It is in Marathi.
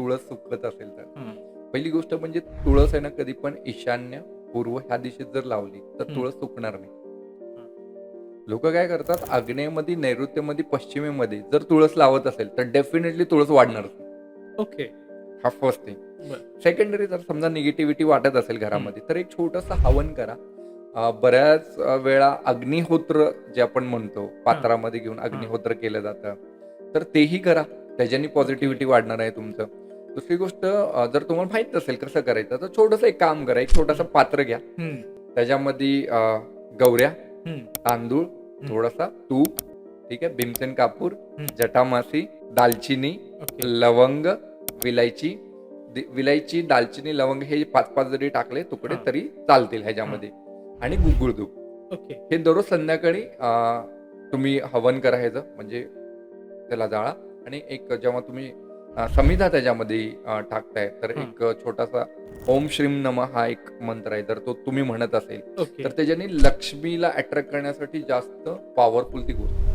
तुळस सुकत असेल तर हं, पहिली गोष्ट म्हणजे तुळस आहे ना कधी पण ईशान्य पूर्व ह्या दिशेत जर लावली तर हं, तुळस सुकणार नाही. हं. लोक काय करतात, आग्नेयमध्ये, नैऋत्यमध्ये, पश्चिमेमध्ये जर तुळस लावत असेल तर डेफिनेटली तुळस वाढणारच नाही. ओके. हा फर्स्ट थिंग. बरं. सेकंडरी जर समजा निगेटिव्हिटी वाटत असेल हं, घरामध्ये तर एक छोटंसं हवन करा. बऱ्याच वेळा अग्निहोत्र जे आपण म्हणतो हां, पात्रामध्ये घेऊन हां. अग्निहोत्र केलं जातं, तर तेही करा. त्याच्याने ओके. पॉझिटिव्हिटी वाढणार आहे तुमचं. दुसरी गोष्ट, जर तुम्हाला माहित नसेल कसं करायचं तर छोटंसं एक काम करा. एक छोटंसं हं, पात्र घ्या. हं, त्याच्यामध्ये गवऱ्या, हं, तांदूळ, हं, थोडासा तूप, ठीक आहे, भीमसेन कापूर, हं. जटामासी, दालचिनी, ओके. लवंग, विलायची. विलायची, दालचिनी, लवंग हे 5-5 जरी टाकले तुकडे हां, तरी चालतील हां. ह्याच्यामध्ये. आणि गुगुळदूध ओके. हे दररोज संध्याकाळी तुम्ही हवन करा ह्याचं, म्हणजे त्याला जाळा. आणि एक जेव्हा तुम्ही समिधा त्याच्यामध्ये टाकताय तर हां. एक छोटासा ओम श्रीम नमः हा एक मंत्र आहे. जर तो तुम्ही म्हणत असेल ओके. तर त्याच्याने लक्ष्मीला अट्रॅक्ट करण्यासाठी जास्त पॉवरफुल ती गोष्ट